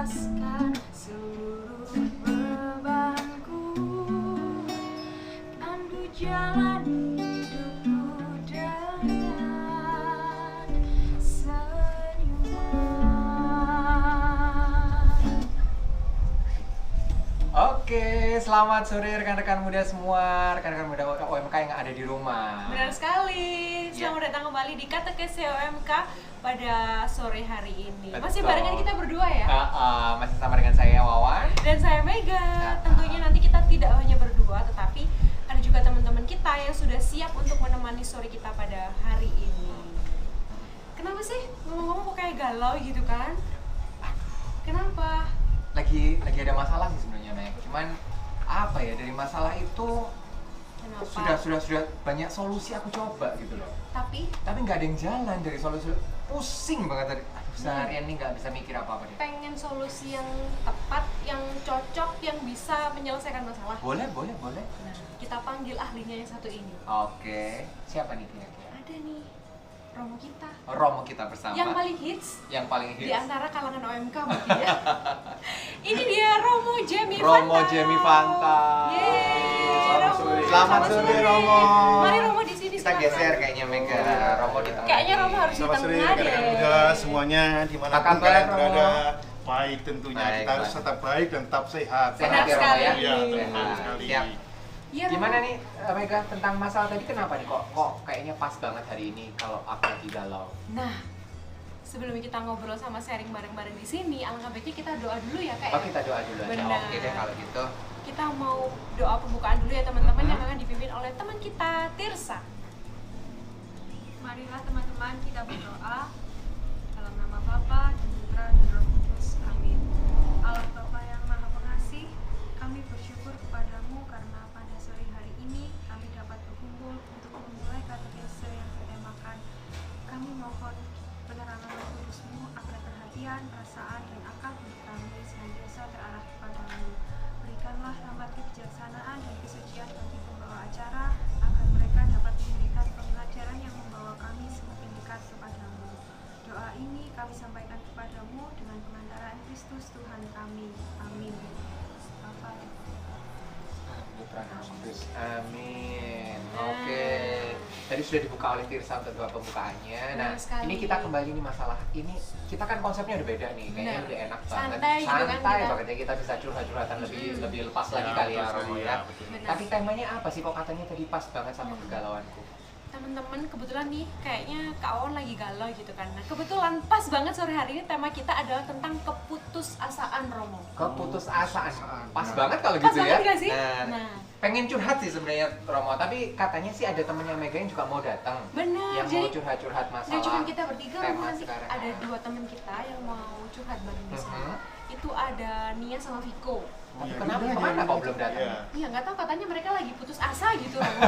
lepaskan seluruh bebanku, pandu jalani hidupku dengan senyuman. Oke, selamat sore rekan-rekan muda semua, rekan-rekan muda OMK yang ada di rumah. Benar sekali. Selamat datang kembali di Katekes OMK pada sore hari ini. Masih Betul. barengan kita berdua ya. Masih sama dengan saya Wawan. Dan saya Mega. Tentunya nanti kita tidak hanya berdua, tetapi ada juga teman-teman kita yang sudah siap untuk menemani sore kita pada hari ini. Kenapa sih ngomong-ngomong kok kayak galau gitu kan? Kenapa? Lagi ada masalah sih sebenarnya, Meg. Cuman apa ya, dari masalah itu Kenapa? sudah banyak solusi aku coba gitu loh. Tapi Nggak ada yang jalan dari solusi. Pusing banget tadi. Aduh, seharian ini nggak bisa mikir apa-apa deh. pengen solusi yang tepat, yang cocok, yang bisa menyelesaikan masalah. Boleh. Nah, kita panggil ahlinya yang satu ini. Oke, siapa nih kira-kira? Ada nih, Romo kita. Romo kita bersama. Yang paling hits Yang paling hits. di antara kalangan OMK mungkin ya. Ini dia Romo Jemi Fanta. Romo Jemi Fanta. Yeay, Romo. Selamat sore Romo. Mari Romo di sini. Kita silakan. geser kayaknya Mega. Romo di tengah. Kayaknya Romo harus di Selamat sore tengah rekan-rekan deh. muda semuanya dimanapun Apa kabar, kalian Romo? berada. Baik tentunya, Baik, kita harus baik. tetap baik dan tetap sehat. Sehat Benar ya Romo sekali. ya. Iya, betul Sehat. sekali. Siap. Iya, Romo. Gimana nih Mega tentang masalah tadi, kenapa nih kok kayaknya pas banget hari ini kalau aku lagi galau. Nah, sebelum kita ngobrol sama sharing bareng-bareng di sini, alangkah baiknya kita doa dulu ya Kak. Oh, kita doa dulu aja. Benar. Oke deh kalau gitu. Kita mau doa pembukaan dulu ya teman-teman, yang Mhm. akan dipimpin oleh teman kita Tirsa. Marilah teman-teman kita berdoa dalam nama Bapa dan Putra dan Roh Kudus. Amin. Allah Bapa yang Maha Pengasih, kami bersyukur kepadamu karena pada sore hari ini kami dapat berkumpul untuk memulai katekese yang bertemakan. Kami mohon penerangan Roh Kudus-Mu agar perhatian, perasaan, dan akal hidup kami senantiasa terarah kepadamu. Berikanlah rahmat kebijaksanaan dan kesucian bagi pembawa acara agar mereka dapat memberikan pembelajaran yang membawa kami semakin dekat kepadamu. Doa ini kami sampaikan kepadamu dengan pengantaran Kristus Tuhan kami. Amin. Bapa dan Putra dan Roh Kudus. Amin. Oke. Tadi sudah dibuka oleh Tirsa untuk doa pembukaannya. Nah, Benar sekali. ini kita kembali nih masalah ini. Kita kan konsepnya udah beda nih. Kayaknya Benar. udah enak banget. Santai gitu kan Santai kita. banget ya, kita bisa curhat-curhatan lebih lepas lagi kali ya Romo ya. betul. Benar. Tapi temanya apa sih, kok katanya tadi pas banget sama kegalauanku? Teman-teman, kebetulan nih kayaknya Kak Wawan lagi galau gitu kan. Nah, kebetulan pas banget sore hari ini tema kita adalah tentang keputusasaan Romo. Keputusasaan. Pas Nah. banget kalau Pas gitu banget ya. gak sih? Nah, Nah, pengen curhat sih sebenarnya Romo, tapi katanya sih ada temennya Mega yang juga mau datang. bener. Yang Jadi mau curhat-curhat masalah. nggak cuma kita bertiga, tema Romo, nanti sekarang. ada dua teman kita yang mau curhat bareng di sini. Mhm. Itu ada Nia sama Viko. Iya, Kenapa? gitu aja. Kemana kok belum datang? Iya. Iya, nggak tahu, katanya mereka lagi putus asa gitu Romo.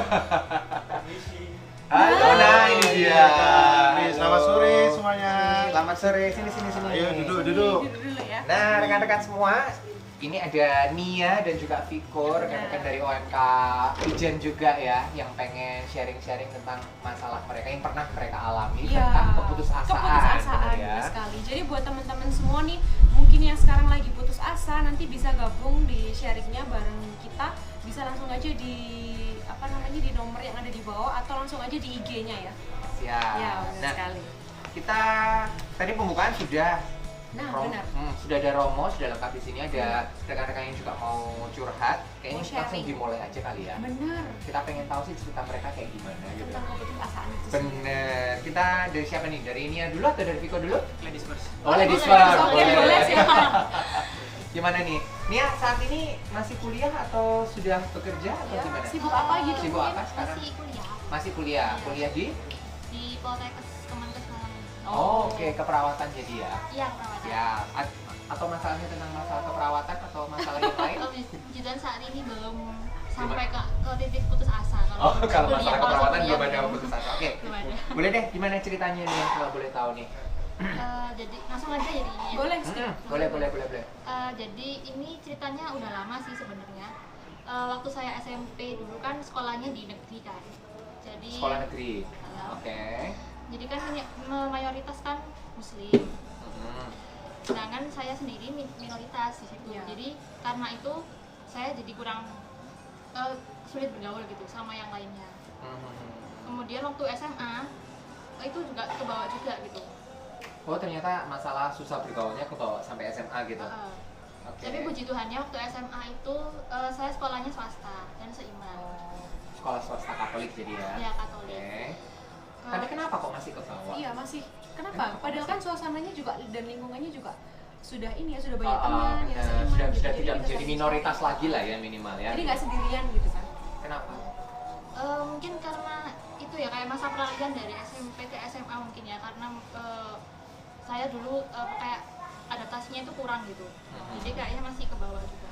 Halo, nah ini dia. Selamat sore semuanya. Selamat sore, sini. Ayo duduk. Duduk dulu ya. Nah, rekan-rekan semua, ini ada Nia dan juga Viko, rekan-rekan dari OMK Ijen juga ya, yang pengen sharing-sharing tentang masalah mereka yang pernah mereka alami Iya, tentang keputusasaan, bener ya. benar sekali. Jadi buat teman-teman semua nih, mungkin yang sekarang lagi putus asa, nanti bisa gabung di sharingnya bareng kita. Bisa langsung aja di di nomor yang ada di bawah, atau langsung aja di IG-nya ya. Siap. Ya, benar Nah, sekali. kita tadi pembukaan sudah. Nah, benar. Sudah ada Romo, sudah lengkap di sini, ada rekan-rekan yang juga mau curhat. Kayaknya Mau langsung sharing. dimulai aja kali ya. Benar. Kita pengen tahu sih cerita mereka kayak gimana gitu. Tentang keputusasaan itu sendiri. Bener. Kita dari siapa nih? Dari Nia dulu atau dari Viko dulu? Ladies first. Oh, ladies Boleh, first. oke, boleh, siap. Gimana nih? Nia saat ini masih kuliah atau sudah bekerja atau gimana? Sibuk apa gitu? Sibuk apa sekarang? Masih kuliah Masih kuliah. Kuliah di? di Poltekkes Kemenkes Malang. Oh, oke, keperawatan jadi ya. Iya, perawatan. Ya, atau masalahnya tentang masalah keperawatan atau masalah yang lain? Oh, puji-pujian saat ini belum sampai ke titik putus asa. Oh, kalau kuliah, masalah keperawatan kuliah belum ada putus asa. Oke. Belum ada. Boleh deh, gimana ceritanya nih kalau boleh tahu nih? Jadi langsung aja jadi ini ya. Boleh. Boleh. Jadi ini ceritanya udah lama sih sebenarnya. Waktu saya SMP dulu kan sekolahnya di negeri kan. Jadi Sekolah negeri. Iya. Oke. Jadi kan mayoritas kan muslim. Mhm. sedangkan saya sendiri minoritas di situ. Iya. Jadi karena itu saya jadi kurang sulit bergaul gitu sama yang lainnya. Kemudian waktu SMA itu juga kebawa juga gitu. Oh ternyata masalah susah bergaulnya kebawa sampai SMA gitu. Oke. Tapi puji Tuhannya waktu SMA itu saya sekolahnya swasta dan seiman. Sekolah swasta Katolik jadi ya. Ya Katolik. Oke. Tapi kenapa kok masih kebawa? Iya masih. Kenapa? Kenapa Padahal masih? kan suasananya juga dan lingkungannya juga sudah ini ya, sudah banyak Oh, teman yang benar. seiman. Sudah gitu. Jadi tidak kita menjadi saling minoritas support. lagi lah ya minimal ya. Jadi nggak sendirian gitu kan. Kenapa? Mungkin karena itu ya kayak masa peralihan dari SMP ke SMA mungkin ya, karena saya dulu kayak adaptasinya itu kurang gitu. Jadi kayaknya masih ke bawah juga.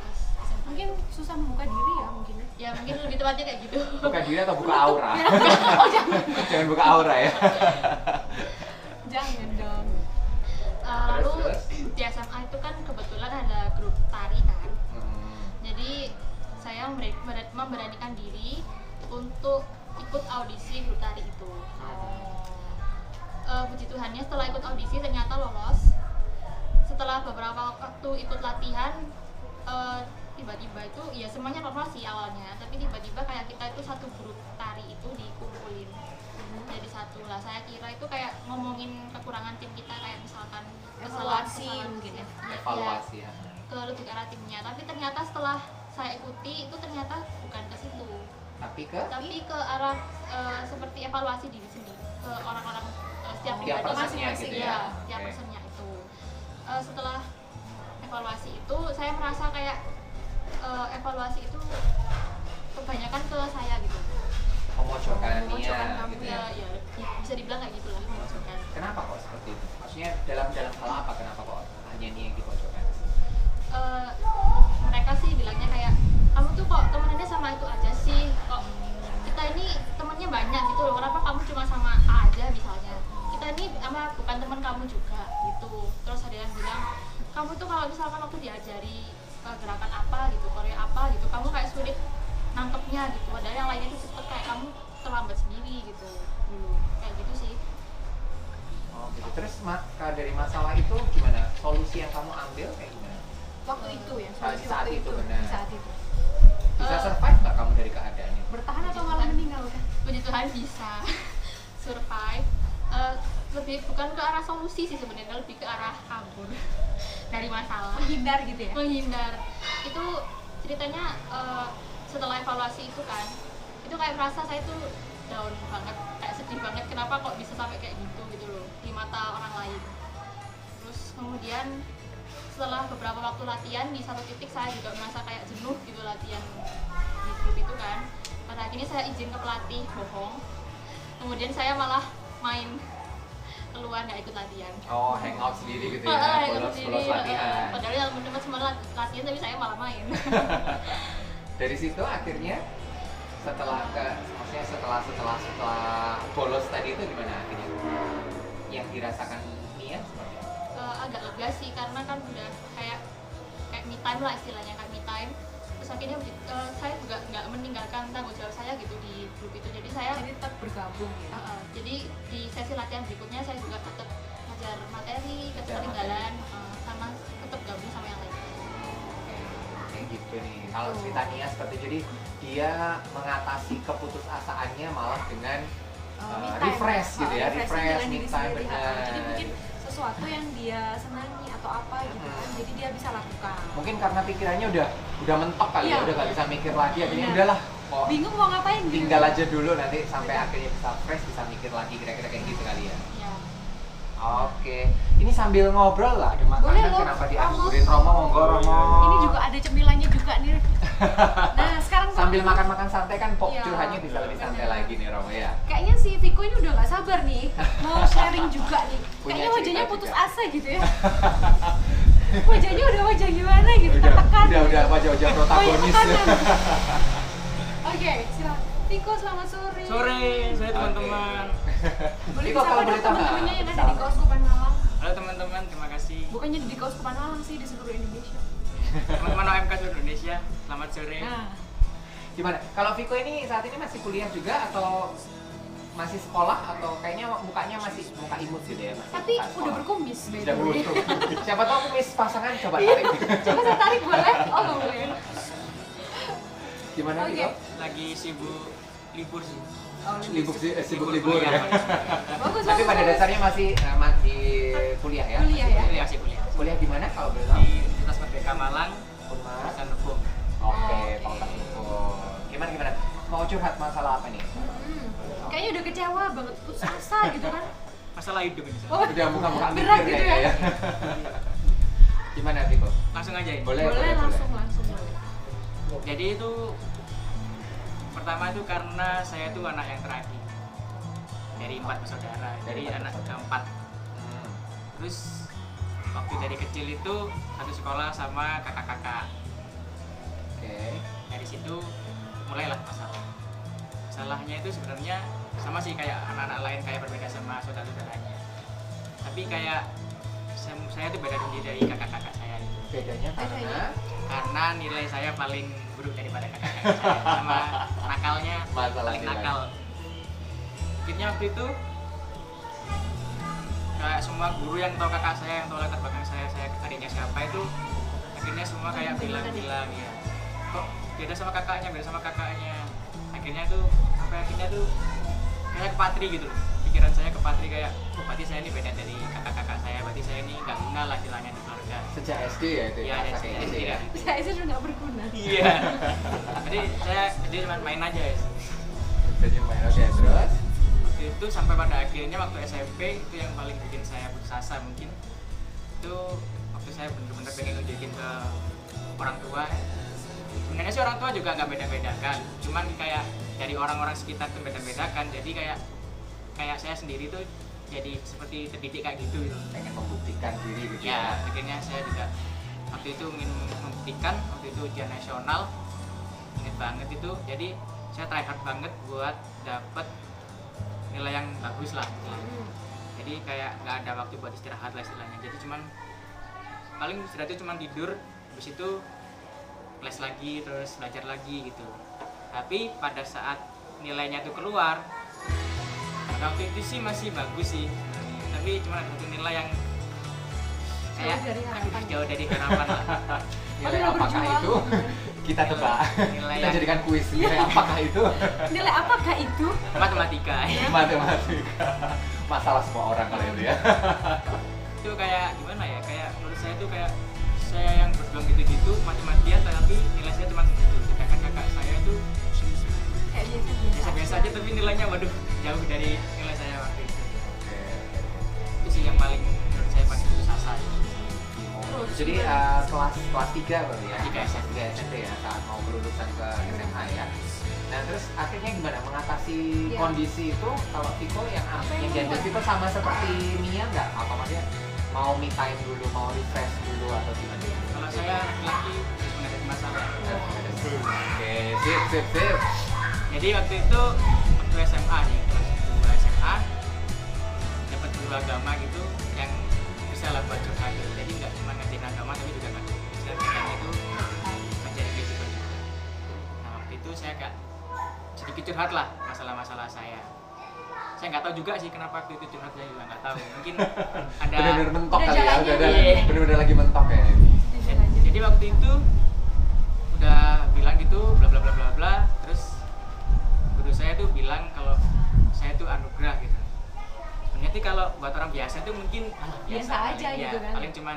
Pas SMA. Mungkin susah membuka diri ya mungkin ya. Ya mungkin lebih tepatnya kayak gitu. Buka diri atau buka aura? Oh jangan. Jangan buka aura ya. Jangan dong. Lalu Terus? di SMA itu kan kebetulan ada grup tari kan. Jadi saya memberanikan diri untuk ikut audisi grup tari itu. Puji Tuhannya setelah ikut audisi ternyata lolos. Setelah beberapa waktu ikut latihan, tiba-tiba itu ya semuanya normal sih awalnya, tapi tiba-tiba kayak kita itu satu grup tari itu dikumpulin jadi satu lah. Saya kira itu kayak ngomongin kekurangan tim kita, kayak misalkan Evaluasi kesalahan mungkin ya. Evaluasi ya. ke lebih ke arah timnya, tapi ternyata setelah saya ikuti itu ternyata bukan ke situ, Tapi ke tapi ke arah seperti evaluasi diri sendiri ke orang-orang setiap tiap pribadi personnya masing-masing, gitu ya, ya. tiap Oke. personnya itu. Setelah evaluasi itu saya merasa kayak evaluasi itu kebanyakan ke saya gitu. Pemojokkan Pemojokkan Nia kamu gitu Ya, ya. ya bisa dibilang kayak gitulah memojokkan. Kenapa kok seperti itu? Maksudnya dalam hal apa? Kenapa kok hanya Nia yang dipojokkan? Mereka sih bilangnya kayak kamu tuh kok temenannya sama itu aja sih, kok kita ini temennya banyak gitu loh, kenapa kamu cuma sama A aja misalnya, kita ini sama bukan teman kamu juga gitu. Terus ada yang bilang kamu tuh kalau misalkan waktu diajari gerakan apa gitu, koreo apa gitu, kamu kayak sulit nangkepnya gitu, padahal yang lainnya tuh cepet, kayak kamu terlambat sendiri gitu dulu, kayak gitu sih. Oh gitu. Terus dari masalah itu gimana? Solusi yang kamu ambil kayak gimana? Waktu itu ya. Di solusi saat waktu itu, benar. Di saat itu. Bisa survive nggak kamu dari keadaan itu? Bertahan atau malah meninggal kan? Puji Tuhan bisa survive. Lebih bukan ke arah solusi sih sebenarnya, lebih ke arah kabur dari masalah, Menghindar gitu ya. menghindar. Itu ceritanya setelah evaluasi itu kan, itu kayak merasa saya tuh down banget, kayak sedih banget, kenapa kok bisa sampai kayak gitu loh di mata orang lain. Terus kemudian setelah beberapa waktu latihan, di satu titik saya juga merasa kayak jenuh gitu latihan di grup itu kan. Pada akhirnya saya izin ke pelatih bohong, kemudian saya malah main keluar, nggak ikut latihan. Oh, hangout sendiri gitu Ah, ya, ikut bolos sendiri, latihan. padahal yang teman semua latihan tapi saya malah main. Dari situ akhirnya setelah bolos tadi itu gimana akhirnya? Yang dirasakan Nia seperti apa? Agak lega sih, karena kan udah kayak me time lah istilahnya, kayak me time. Terus akhirnya saya juga nggak meninggalkan tanggung jawab saya gitu di grup itu, jadi saya Jadi tetap bergabung ya. jadi di sesi latihan berikutnya saya juga tetap ngajar materi, ketertinggalan, sama tetap gabung sama yang lain. Kayak gitu nih. Kalau cerita Nia seperti jadi dia mengatasi keputusasaannya malah dengan Me time. refresh gitu ya, Refreshing refresh, dengan me diri time, sendiri, benar. Jadi mungkin sesuatu yang dia senangi atau apa gitu kan, jadi dia bisa lakukan. Mungkin karena pikirannya udah mentok kali Iya. ya, udah gak bisa mikir lagi, akhirnya Iya. udahlah kok Bingung mau ngapain gitu. tinggal aja dulu, nanti sampai akhirnya bisa fresh, bisa mikir lagi, kira-kira kayak gitu kali ya. Ya. Oke, ini sambil ngobrol lah, ada makanan Boleh loh, kenapa Romo. dianggurin? Romo, monggo Romo. Ini juga ada cemilannya juga nih. Nah sekarang Sambil makan-makan santai kan, Iya, curhatnya bisa lebih santai benar. lagi nih Romo ya. kayaknya si Viko ini udah gak sabar nih mau sharing juga nih. Punya Kayaknya cerita wajahnya putus juga. asa gitu ya. Wajahnya udah wajah gimana gitu, tertekan. Udah wajah-wajah protagonis. tekanan. Oke, silakan. Viko selamat sore. Sore, saya teman-teman. Boleh Viko, disapa kalau dong boleh tahu teman-temannya nggak? yang ada di Kauskupan Malang. Halo teman-teman, terima kasih. Bukannya di Kauskupan Malang sih, di seluruh Indonesia. Teman-teman OMK seluruh Indonesia, selamat sore. Nah, Gimana? Kalau Viko ini saat ini masih kuliah juga atau masih sekolah atau kayaknya mukanya masih muka imut gitu ya? Masih Tapi muka udah sekolah. berkumis by Sudah the way. beruntung. Siapa tahu kumis pasangan coba tarik. Coba saya tarik boleh? Oh nggak boleh. Gimana Oke. Viko? Lagi sibuk libur sih. Oh, Sibuk libur ya. Bagus. Tapi pada bagus. dasarnya masih kuliah ya? Kuliah ya? Kuliah sih kuliah. Kuliah di mana kalau boleh tahu? Di Universitas Merdeka Malang, Unmar. jurusan hukum. Oke, Oke. Fakultas Hukum. Gimana? Mau curhat masalah apa nih? Kayaknya udah kecewa banget, putus asa gitu kan? Masalah hidup ini. Oh, Udah muka-muka berat mikir gitu kayaknya ya? Gimana Viko? Langsung aja ya. Boleh. boleh langsung. Jadi itu pertama itu karena saya tuh anak yang terakhir dari 4 bersaudara, Dari jadi 4 anak bersaudara. keempat. Terus waktu dari kecil itu satu sekolah sama kakak-kakak. Oke. Dari situ mulailah masalah. Masalahnya itu sebenarnya sama sih kayak anak-anak lain, kayak berbeda sama saudara-saudaranya. Tapi kayak saya tuh beda sendiri dari kakak-kakak saya itu. Bedanya Karena nilai saya paling buruk daripada kakak-kakak saya, sama nakalnya Masalah paling nilai. nakal. Akhirnya waktu itu kayak semua guru yang tahu kakak saya, yang tahu latar belakang saya adiknya siapa itu, akhirnya semua kayak bilang ya, kok beda sama kakaknya. Akhirnya tuh sampai akhirnya tuh kayak kepatri gitu loh. Pikiran saya kepatri kayak, oh berarti saya ini beda dari kakak-kakak saya, berarti saya ini nggak guna lah istilahnya di keluarga. Sejak SD ya itu Iya, rasa dari kayak SD gitu ya. ya. Saya sudah nggak berguna. Iya. Jadi cuma main aja ya. Jadi main oke terus. Waktu itu sampai pada akhirnya waktu SMP itu yang paling bikin saya putus asa mungkin. Itu waktu saya bener-bener pengen nunjukin ke orang tua. Sebenarnya sih orang tua juga nggak beda-bedakan, cuman kayak dari orang-orang sekitar tuh beda-bedakan. Jadi kayak saya sendiri tuh jadi seperti terdidik kayak gitu. Pengen membuktikan diri gitu Ya, akhirnya saya juga waktu itu ingin membuktikan, waktu itu ujian nasional, inget banget itu. Jadi saya try hard banget buat dapet nilai yang bagus lah. Jadi kayak nggak ada waktu buat istirahat lah istilahnya. Jadi cuman paling istirahat itu cuman tidur, habis itu les lagi, terus belajar lagi gitu. Tapi pada saat nilainya itu keluar, waktu itu sih masih bagus sih, tapi cuma ada satu nilai yang kayak Jauh dari harapan. jauh dari harapan lah. Nilai Padahal apakah berjuang. itu? Kita tebak. Nilai Kita yang- jadikan kuis. Nilai apakah itu? Nilai apakah itu? Matematika. Matematika. Masalah semua orang kali itu ya. Itu kayak gimana ya, kayak menurut saya tuh kayak saya yang berjuang gitu-gitu matematika, tapi nilai saya cuma segitu. Sedangkan kakak saya tuh Kayak biasa-biasa aja, tapi nilainya waduh jauh dari nilai saya waktu itu. Itu sih yang paling menurut saya paling putus asa. Jadi kelas 3 berarti ya? Tiga Kelas 3 SMP ya, saat mau kelulusan ke SMA ya. Nah terus akhirnya gimana mengatasi Iya. kondisi itu? Kalau Viko yang yang gender membuat- Viko sama seperti Mia nggak? Apa maksudnya mau me time dulu, mau refresh dulu atau gimana? Kalau saya laki harus menghadapi masalah. Oke, sip. Jadi waktu itu waktu SMA nih, kelas 2 SMA dapat guru agama gitu yang bisa lah buat curhat. Jadi nggak cuma ngajarin agama, tapi juga ngajarin itu ngajarin kehidupan juga. Nah waktu itu saya kayak sedikit curhat lah masalah-masalah saya. Saya nggak tahu juga sih kenapa waktu itu curhat, saya juga nggak tahu. Mungkin ada Bener-bener mentok Udah kali ya, jalannya udah nih. bener-bener lagi mentok ya. Jadi waktu itu udah bilang gitu bla bla bla bla bla, terus guru saya tuh bilang kalau saya tuh anugerah gitu. Sebenarnya sih kalau buat orang biasa tuh mungkin Biasa aja paling, gitu ya, kan. paling cuman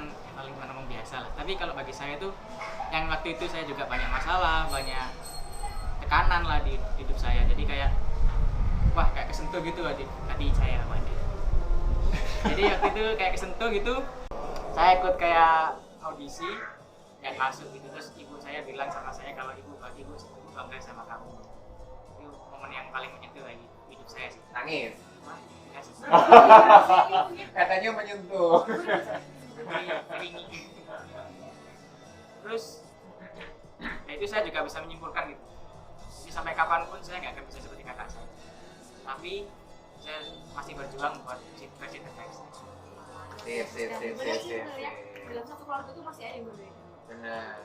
ngomong biasa lah. Tapi kalau bagi saya tuh yang waktu itu saya juga banyak masalah, banyak tekanan lah di hidup saya. Jadi kayak wah kayak kesentuh gitu tadi saya Wandi. Jadi waktu itu kayak kesentuh gitu. Saya ikut kayak audisi dan masuk gitu, terus ibu saya bilang sama saya kalau ibu bangga sama kamu. Itu momen yang paling menyentuh lagi hidup saya sih. Nangis. Wah, enggak sih. Katanya menyentuh. Terus ya itu saya juga bisa menyimpulkan gitu. Jadi sampai kapanpun saya nggak akan bisa seperti kakak saya. Tapi saya masih berjuang buat versi terbaik. Sip. Dalam satu keluarga itu masih ada yang berbeda. Benar.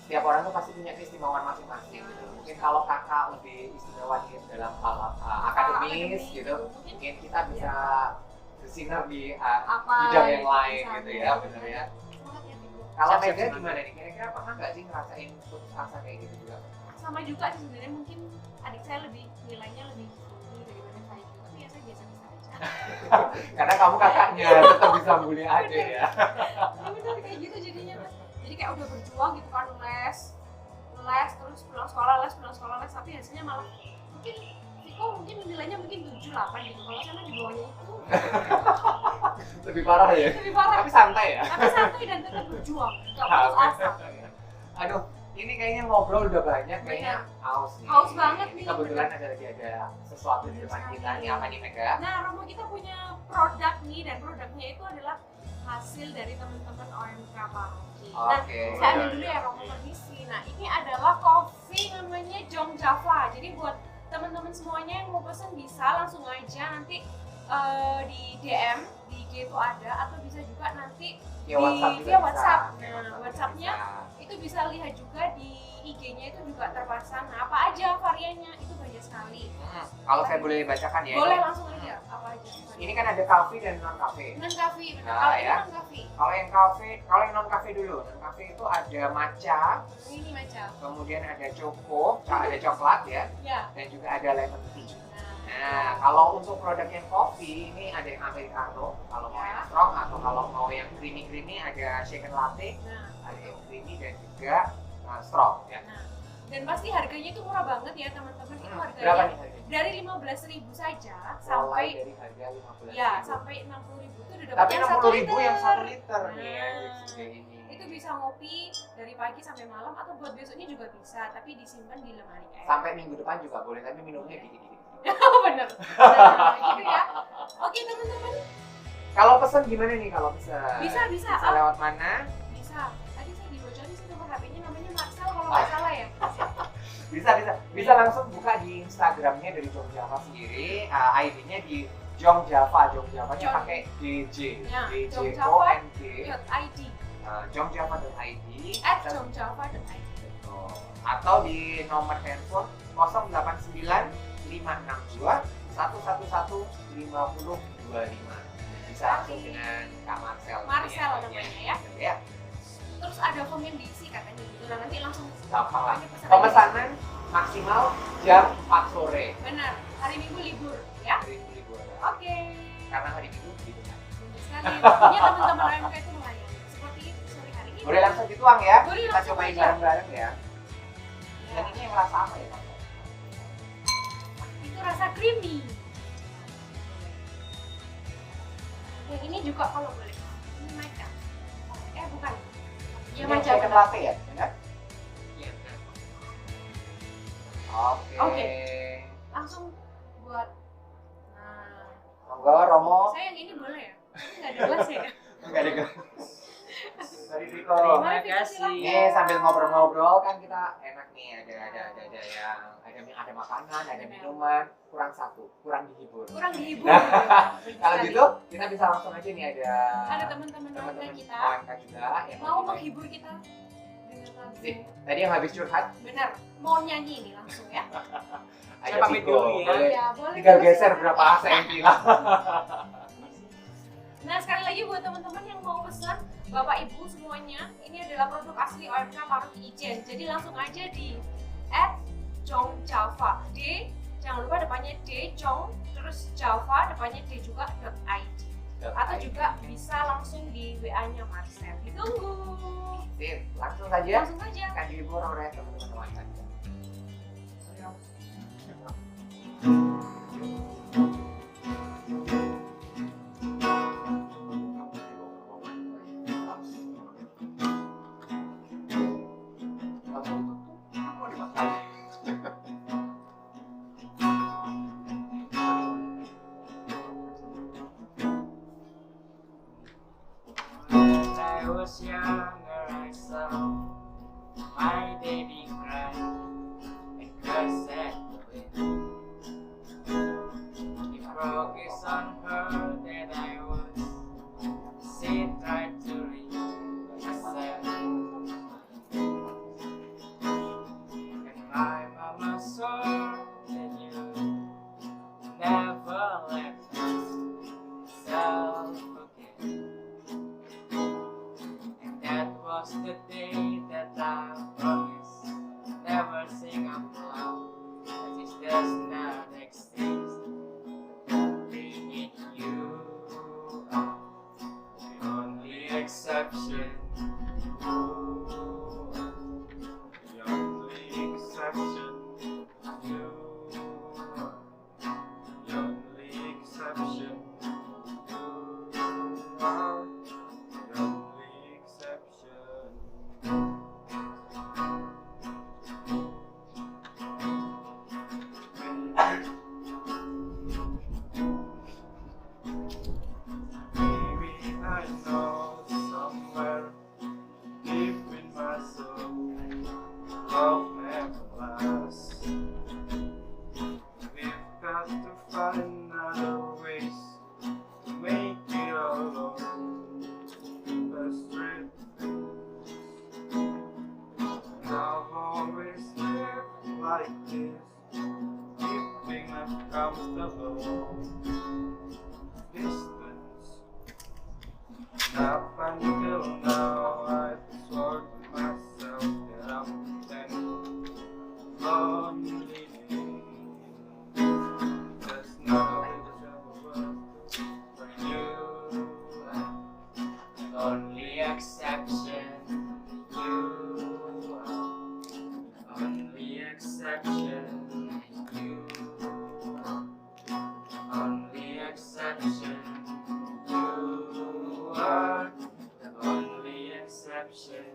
Setiap orang tuh pasti punya keistimewaan masing-masing gitu. Mungkin kalau kakak lebih istimewa di dalam hal akademis gitu, mungkin kita bisa bersinar di bidang yang lain gitu ya, bener ya. Kalau Mega gimana nih? Kira-kira pernah nggak sih ngerasain putus asa kayak gitu juga? Sama juga sih sebenarnya, mungkin adik saya lebih nilainya lebih tinggi daripada saya juga, tapi ya saya biasa-biasa aja. Karena kamu kakaknya tetap bisa bully aja ya. Ya bener kayak gitu jadinya Mas. Jadi kayak udah berjuang gitu kan, les terus pulang sekolah les, tapi hasilnya malah mungkin mungkin nilainya mungkin 7, 8 gitu. Kalau sana di bawahnya itu Lebih parah ya? lebih parah. Tapi santai ya? Tapi santai dan tetap berjuang, gak putus asa. Aduh, ini kayaknya ngobrol udah banyak, kayaknya haus nih. Haus banget nih. Kebetulan ada sesuatu di depan kita. Ini apa nih Mega? Nah, Romo kita punya produk nih, dan produknya itu adalah hasil dari teman-teman OMK Pagi. Nah, Oke. saya ambil dulu ya Romo, permisi. Nah, ini adalah coffee namanya Jong Java. Jadi buat teman-teman semuanya yang mau pesen bisa langsung aja nanti di DM di IG itu ada, atau bisa juga nanti Via WhatsApp juga via bisa. WhatsApp. Via Nah, WhatsApp WhatsApp-nya bisa. itu bisa lihat juga di IG-nya itu juga terpasang. Nah, apa aja variannya itu banyak sekali. Kalau saya boleh bacakan ya. Boleh ini. langsung aja apa aja. Ini kan ada kafe dan non kafe. non kafe, benar. Nah, Kalau ya. ini non kafe, Kalau yang non kafe dulu. Non kafe itu ada matcha, ini macam. kemudian ada choco, ada coklat ya, Ya. dan juga ada lemon tea. Nah, Nah, kalau untuk produk yang kopi, ini ada yang americano, kalau mau yang strong, atau kalau mau yang creamy ada shaken latte, nah, ada yang creamy dan juga strong ya. nah. Dan pasti harganya itu murah banget ya teman-teman. Itu Berapa harganya nih harganya? dari 15.000 saja Mulai sampai dari harga 15.000. ya sampai 60.000 itu udah dapat Tapi yang 60.000 yang 1 liter. liter nih ya, Nah, kayak ini. itu bisa ngopi dari pagi sampai malam, atau buat besoknya juga bisa, tapi disimpan di lemari es. Sampai minggu depan juga boleh, tapi minumnya dikit-dikit. Bener. Nah, gitu ya. Oke teman-teman, Kalau pesen gimana nih kalau pesen? bisa. Bisa lewat mana? Bisa. Tadi saya dibocorin sih nomor HP-nya, namanya Marcel kalau nggak salah ya. Bisa langsung buka di Instagramnya dari Jong Java sendiri. ID-nya di Jong Java. Jong Javanya Jong. pakai DJ. Ya, DJ Jongjava. ONG. .id Jongjava.id. @jongjava.id. Atau di nomor handphone 089 562 111 5025. Bisa langsung dengan Kak Marcel. Marcel ini namanya ya. Ya, Terus ada form yang diisi katanya gitu. Nah nanti langsung gampang lah. pokoknya pesan aja. Pemesanan maksimal jam 4 sore. Benar. Hari Minggu libur ya. Hari ini libur. Oke. Karena hari Minggu gitu kan. Bagus sekali. Pastinya teman-teman OMK itu melayani. Seperti itu sore hari ini. Boleh langsung dituang ya. Boleh Kita langsung cobain aja. bareng-bareng ya. Ya. Dan ini yang rasa apa ya, Pak? Itu rasa creamy. Yang ini juga kalau boleh. Ini matcha. Bukan. Ya Ini matcha. shaken latte ya, benar? Iya, benar. Oke. Oke. Langsung buat. Nah. Monggo Romo. Saya yang ini boleh ya? Ini nggak ada gelas ya? Enggak ada gelas. Dari Viko. Terima Mari, Viko, kasih. silakan. Nih sambil ngobrol-ngobrol kan kita enak nih, ada yang ada makanan, ada minuman, kurang dihibur. Kurang dihibur. Nah, Benar Kalau sekali. gitu kita bisa langsung aja nih Ada teman-teman teman-teman kita OMK juga yang mau lagi- menghibur kita dengan lagu. Sip. Tadi yang habis curhat, Benar, mau nyanyi ini langsung ya. ayo pamit Viko, dulu ya. boleh Ya, boleh. tinggal boleh, geser silakan. berapa senti lah. Nah, sekali lagi buat teman-teman yang mau pesan, Bapak Ibu semuanya, ini adalah produk asli OMK Parut Ijen. Jadi langsung aja di @jongjava. Jangan lupa depannya D, Jong, terus Java, depannya D juga .id. Atau juga bisa langsung di WA-nya Marcel. Ditunggu. Sip, langsung saja Langsung aja. akan dihibur oleh teman-teman OMK. When I was younger, I saw my baby cry. was the day that I promised never sing out loud. That is does not exist. Only in you are the only exception. The only exception. You are the only exception. You are the only exception. Maybe I know somewhere deep in my soul, love never lasts. We've got to find other ways to make it all alone. The straight and I've always lived like this, keeping a comfortable distance. Up until now, I swore to myself that I'm then lonely. Just now it's over for you. The only exception. You are the only exception. You are the only exception. You are the only exception.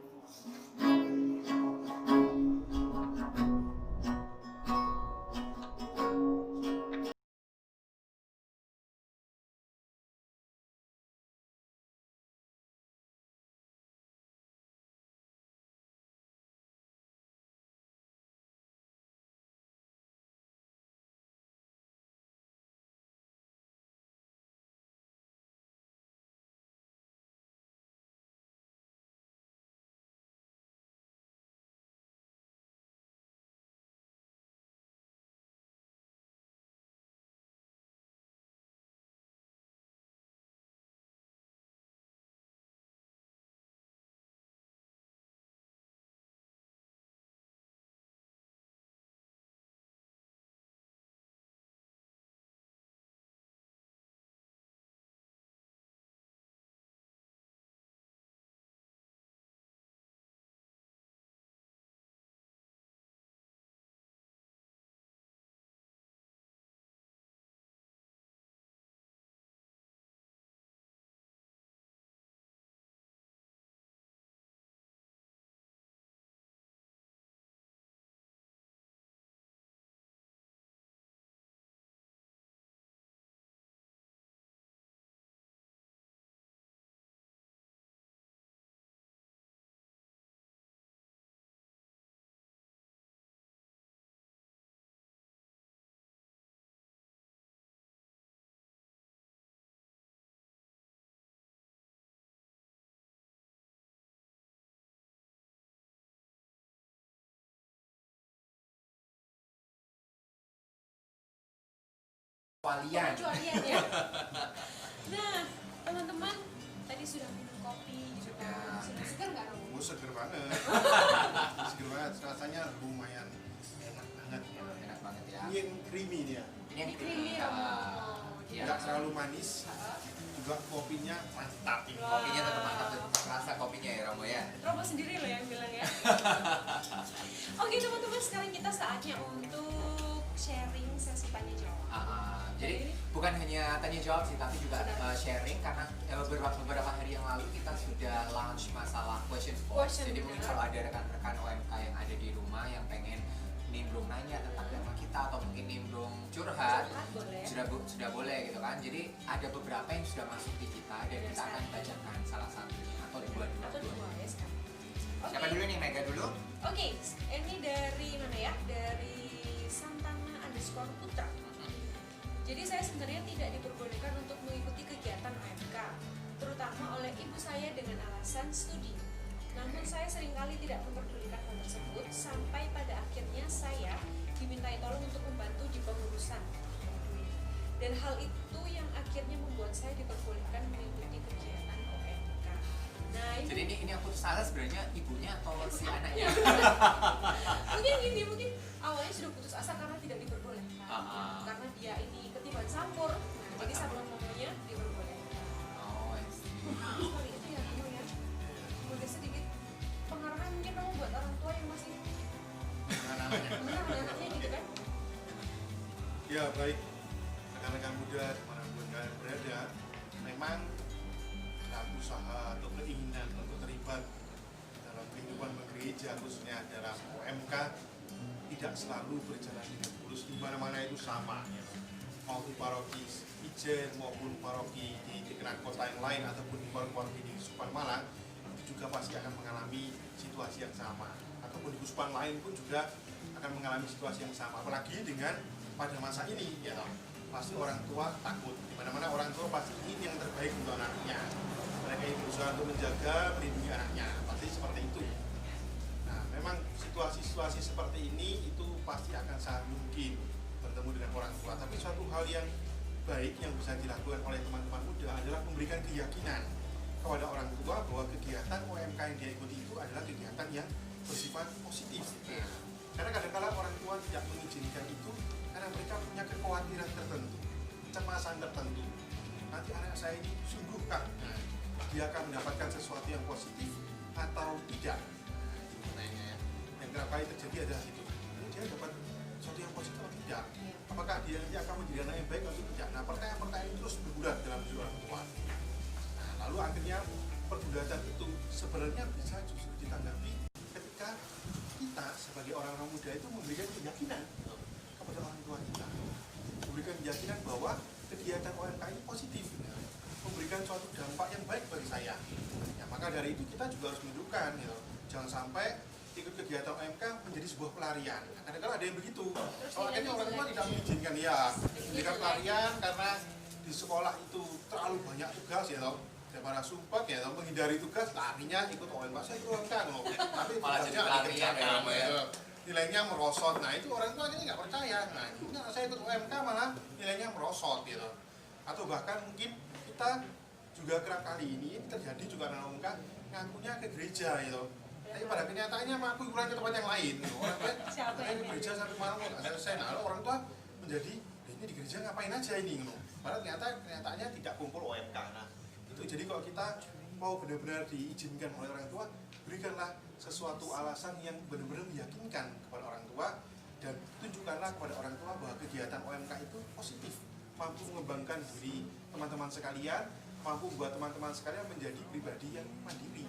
Walian. Pengecualian ya. Nah, teman-teman tadi sudah minum kopi juga. Sudah segar nggak Romo? Oh, seger banget. Seger banget. Rasanya lumayan enak banget. Enak banget ya. Ini yang creamy dia. Ini yang Creamy Romo. Iya. Nggak terlalu manis. Juga kopinya mantap. Kopinya tetap mantap, tetap rasa kopinya ya Romo ya. Romo sendiri loh yang bilang ya. Oke teman-teman, sekarang kita saatnya untuk sharing sesi tanya jawab. Jadi bukan hanya tanya jawab sih, tapi juga sharing karena beberapa hari yang lalu kita sudah launch masalah question box. Jadi mungkin kalau ada rekan-rekan OMK yang ada di rumah yang pengen nimbrung nanya tentang tema kita atau mungkin nimbrung curhat, sudah boleh gitu kan. Jadi ada beberapa yang sudah masuk di kita dan kita akan bacakan salah satunya atau dua. Ya sekarang. Siapa dulu nih, Mega dulu? Oke, ini dari mana ya? Dari Santana_Putra. Jadi saya sebenarnya tidak diperbolehkan untuk mengikuti kegiatan OMK, terutama oleh ibu saya dengan alasan studi. Namun saya seringkali tidak memperdulikan hal tersebut sampai pada akhirnya saya dimintai tolong untuk membantu di pengurusan. Dan hal itu yang akhirnya membuat saya diperbolehkan mengikuti kegiatan OMK. Nah, Jadi ini yang putus asa sebenarnya ibunya atau si anaknya? mungkin gini, mungkin awalnya sudah putus asa karena tidak diperbolehkan. Karena dia ini ketiban campur, jadi sama-samanya diperbolehkan. Oh, I see. Sekali itu ya kamu ya. Udah sedikit pengarahan mungkin kamu buat orang tua yang masih anaknya gitu kan. Ya baik, rekan-rekan muda dimanapun kalian berada, memang usaha atau keinginan untuk terlibat dalam kehidupan bergereja khususnya dalam OMK tidak selalu berjalan dengan mulus. Di mana-mana itu sama, ya. Mau di paroki Ijen maupun paroki di tengah kota yang lain ataupun di paroki di Kesupan Malang itu juga pasti akan mengalami situasi yang sama, ataupun di Kesupan lain pun juga akan mengalami situasi yang sama, apalagi dengan pada masa ini, ya pasti orang tua takut. Di mana-mana orang tua pasti ingin yang terbaik untuk anaknya. Mereka ingin berusaha untuk menjaga, melindungi anaknya, pasti seperti itu. Nah, memang situasi-situasi seperti ini itu pasti akan sangat mungkin bertemu dengan orang tua. Tapi suatu hal yang baik yang bisa dilakukan oleh teman-teman muda adalah memberikan keyakinan kepada orang tua bahwa kegiatan OMK yang dia ikuti itu adalah kegiatan yang bersifat positif. Karena kadang-kala orang tua tidak mengizinkan itu karena mereka punya kekhawatiran tertentu, kecemasan tertentu. Nanti anak saya ini sungguhkah dia akan mendapatkan sesuatu yang positif atau tidak? Itu pertanyaannya. Yang kerap kali terjadi adalah itu. Dia dapat sesuatu yang positif atau tidak? Apakah dia nanti akan menjadi anak yang baik atau tidak? Nah, pertanyaan-pertanyaan itu terus bergulat dalam diri orang tua. Nah, lalu akhirnya pergulatan itu sebenarnya bisa justru ditanggapi ketika kita sebagai orang-orang muda itu memberikan keyakinan kepada orang tua kita, memberikan keyakinan bahwa kegiatan OMK ini positif, memberikan suatu dampak yang baik bagi saya. Ya, maka dari itu kita juga harus menunjukkan, gitu. Jangan sampai ikut kegiatan OMK menjadi sebuah pelarian. Kadang-kadang ada yang begitu. Kalau akhirnya orang tua tidak mengizinkan, ya menjadikan pelarian karena di sekolah itu terlalu banyak tugas, ya loh. Daripada sumpah, ya menghindari tugas, larinya ikut OMK. Saya ikut OMK, loh. Tapi Malah jadi pelarian ya. Nilainya merosot. Nah, itu orang tua akhirnya nggak percaya. Nah, ini saya ikut UMK malah nilainya merosot, gitu. Atau bahkan mungkin kita juga kerap kali ini terjadi juga dalam UMK ngakunya ke gereja, gitu. Tapi pada kenyataannya aku ikutan ke tempat yang lain, gitu. Orang tua ke gereja sampai malam nggak selesai. Nah, orang tua menjadi ini di gereja ngapain aja ini, gitu. Padahal kenyataannya tidak kumpul OMK. Nah, itu jadi kalau kita mau benar-benar diizinkan oleh orang tua, berikanlah sesuatu alasan yang benar-benar meyakinkan kepada orang tua dan tunjukkanlah kepada orang tua bahwa kegiatan OMK itu positif, mampu mengembangkan diri teman-teman sekalian, mampu membuat teman-teman sekalian menjadi pribadi yang mandiri.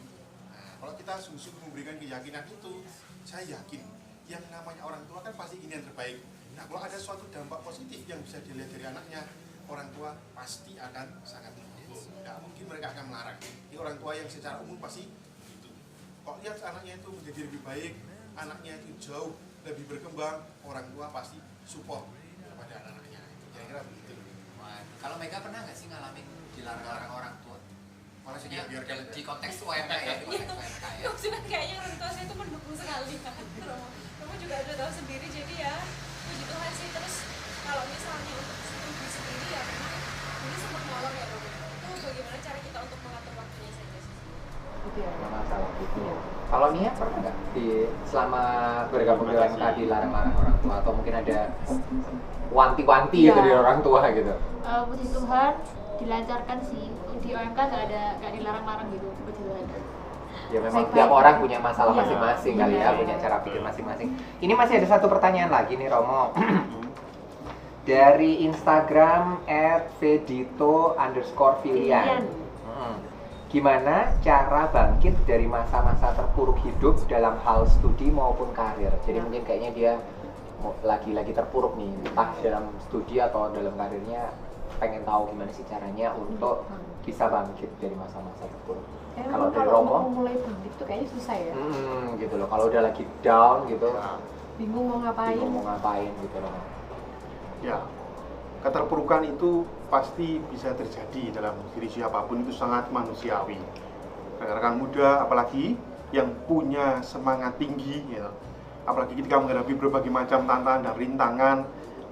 Nah, kalau kita sungguh-sungguh memberikan keyakinan itu, saya yakin yang namanya orang tua kan pasti ingin yang terbaik. Nah, kalau ada suatu dampak positif yang bisa dilihat dari anaknya, orang tua pasti akan sangat mendukung. Tidak mungkin mereka akan melarang. Ini orang tua yang secara umum pasti kalau lihat anaknya itu menjadi lebih baik, anaknya itu jauh lebih berkembang, orang tua pasti support kepada anak-anaknya. Kira-kira begitu. Wah, kalau Mega pernah nggak sih ngalamin dilarang orang tua? Maksudnya Maksudnya di konteks UMK ya, di konteks UMK ya. Maksudnya kayaknya orang tua saya itu mendukung sekali kan. Kamu juga udah tahu sendiri, jadi ya puji Tuhan sih. Terus kalau misalnya untuk studi sendiri ya memang ini sempat molor ya Bang. Itu bagaimana cara kita untuk mengatur waktunya saja sih? Nggak masalah gitu. Kalau Nia pernah nggak selama bergabung di OMK dilarang-larang orang tua atau mungkin ada wanti-wanti gitu dari orang tua gitu? Puji Tuhan dilancarkan sih, di OMK nggak dilarang-larang gitu, puji Tuhan. Ya memang tiap orang punya masalah masing-masing kali ya, punya cara pikir masing-masing. Ini masih ada satu pertanyaan lagi nih Romo. Dari Instagram @vedito_filian. Gimana cara bangkit dari masa-masa terpuruk hidup dalam hal studi maupun karir? Jadi mungkin kayaknya dia lagi terpuruk nih, entah dalam studi atau dalam karirnya, pengen tahu gimana sih caranya untuk bisa bangkit dari masa-masa terpuruk. Kalau dari Romo, mulai bangkit tuh kayaknya susah ya. Gitu loh. Kalau udah lagi down gitu, Bingung mau ngapain gitu loh. Ya, keterpurukan itu pasti bisa terjadi dalam diri siapapun, itu sangat manusiawi. Rekan-rekan muda apalagi yang punya semangat tinggi, ya, apalagi ketika menghadapi berbagai macam tantangan dan rintangan,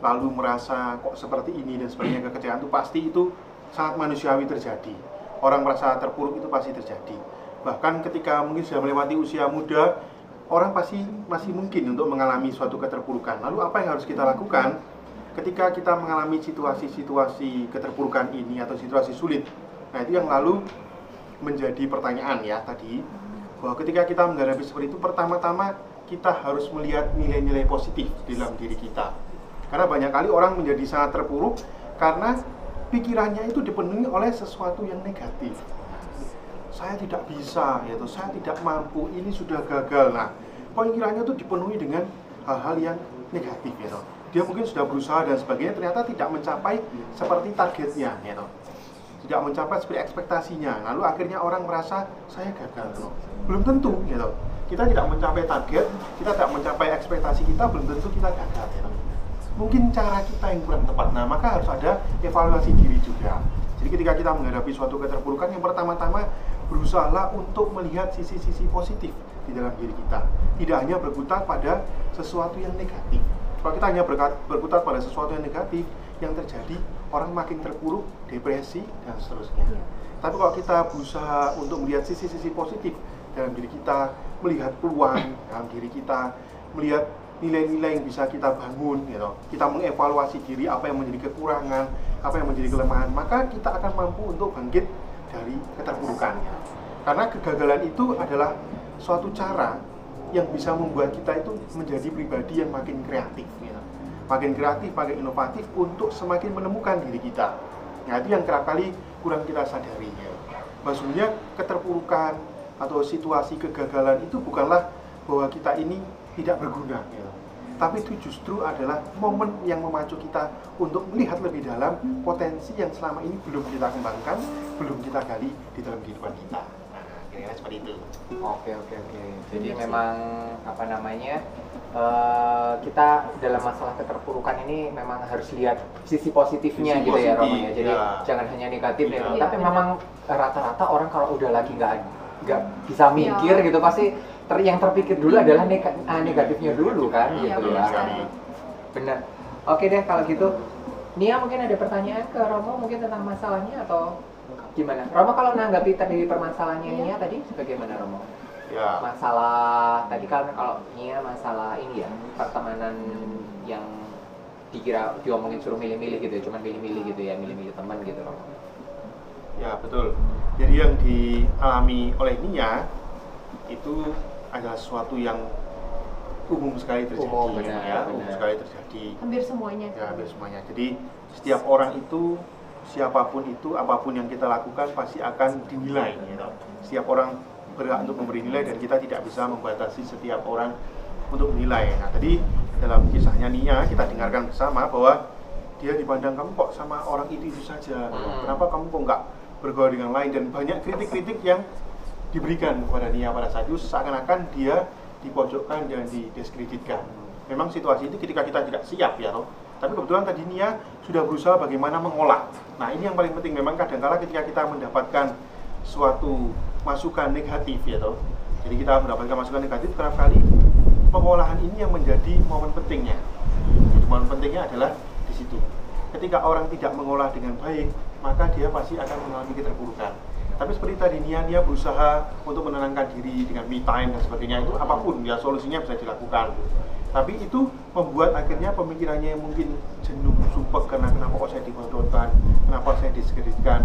lalu merasa kok seperti ini dan sebagainya, kekecewaan itu pasti itu sangat manusiawi terjadi. Orang merasa terpuruk itu pasti terjadi. Bahkan ketika mungkin sudah melewati usia muda, orang pasti masih mungkin untuk mengalami suatu keterpurukan. Lalu apa yang harus kita lakukan ketika kita mengalami situasi-situasi keterpurukan ini atau situasi sulit? Nah, itu yang lalu menjadi pertanyaan ya tadi, bahwa ketika kita menghadapi seperti itu, pertama-tama kita harus melihat nilai-nilai positif di dalam diri kita. Karena banyak kali orang menjadi sangat terpuruk karena pikirannya itu dipenuhi oleh sesuatu yang negatif. Saya tidak bisa, yaitu saya tidak mampu, ini sudah gagal. Nah, pikirannya itu dipenuhi dengan hal-hal yang negatif, gitu. Dia mungkin sudah berusaha dan sebagainya, ternyata tidak mencapai seperti targetnya, gitu. Tidak mencapai seperti ekspektasinya. Lalu akhirnya orang merasa saya gagal, gitu. Belum tentu, gitu. Kita tidak mencapai target, kita tidak mencapai ekspektasi kita, belum tentu kita gagal, gitu. Mungkin cara kita yang kurang tepat. Nah, maka harus ada evaluasi diri juga. Jadi ketika kita menghadapi suatu keterpurukan, yang pertama-tama berusahalah untuk melihat sisi-sisi positif di dalam diri kita. Tidak hanya berkutat pada sesuatu yang negatif. Kalau kita hanya berkutat pada sesuatu yang negatif, yang terjadi orang makin terpuruk, depresi, dan seterusnya. Tapi kalau kita berusaha untuk melihat sisi-sisi positif dalam diri kita, melihat peluang dalam diri kita, melihat nilai-nilai yang bisa kita bangun, gitu. Kita mengevaluasi diri, apa yang menjadi kekurangan, apa yang menjadi kelemahan, maka kita akan mampu untuk bangkit dari keterpurukan. Karena kegagalan itu adalah suatu cara yang bisa membuat kita itu menjadi pribadi yang makin kreatif, gitu. Makin kreatif, makin inovatif untuk semakin menemukan diri kita. Nah, itu yang kerap kali kurang kita sadari, gitu. Maksudnya keterpurukan atau situasi kegagalan itu bukanlah bahwa kita ini tidak berguna, gitu. Tapi itu justru adalah momen yang memacu kita untuk melihat lebih dalam potensi yang selama ini belum kita kembangkan, belum kita gali di dalam kehidupan kita. Nah, kira-kira seperti itu. Oke. Jadi memang apa namanya, kita dalam masalah keterpurukan ini memang harus lihat sisi positifnya Sisi gitu ya, positif, Romo ya. Jadi ya. jangan hanya negatif ya. Iya. Tapi memang rata-rata orang kalau udah lagi nggak bisa mikir gitu, pasti yang terpikir dulu adalah negatifnya dulu kan, Iya, gitu benar ya. sekali. Bener. Oke deh kalau gitu. Nia mungkin ada pertanyaan ke Romo mungkin tentang masalahnya atau gimana? Romo kalau menanggapi tadi permasalahannya Nia tadi bagaimana Romo? Ya. Masalah tadi kan kalau Nia masalah ini ya, pertemanan yang dikira diomongin suruh milih-milih gitu ya, cuman milih-milih gitu ya, milih-milih teman gitu Romo. Ya, betul. Jadi yang dialami oleh Nia itu adalah sesuatu yang umum sekali terjadi, Umum, benar, ya, benar. umum sekali terjadi. Hampir semuanya. Ya, hampir semuanya. Jadi setiap orang itu, siapapun itu, apapun yang kita lakukan pasti akan dinilai, gitu. Setiap orang berhak untuk memberi nilai dan kita tidak bisa membatasi setiap orang untuk menilai. Nah, tadi dalam kisahnya Nia kita dengarkan bersama bahwa dia dipandang, kamu kok sama orang itu saja, kenapa kamu kok nggak bergaul dengan lain, dan banyak kritik-kritik yang diberikan kepada Nia pada saat itu, seakan-akan dia dipojokkan dan didiskreditkan. Memang situasi itu ketika kita tidak siap ya toh. Tapi kebetulan tadi Nia sudah berusaha bagaimana mengolah. Nah, ini yang paling penting. Memang kadang-kala ketika kita mendapatkan suatu masukan negatif ya toh. Jadi kita mendapatkan masukan negatif, kerap kali pengolahan ini yang menjadi momen pentingnya. Jadi momen pentingnya adalah di situ. Ketika orang tidak mengolah dengan baik, maka dia pasti akan mengalami keterpurukan. Tapi seperti tadi Nia berusaha untuk menenangkan diri dengan me time dan sebagainya, itu apapun ya solusinya bisa dilakukan. Tapi itu membuat akhirnya pemikirannya yang mungkin jenuh, sumpek karena kenapa kok saya dibodohkan, kenapa saya diskreditkan.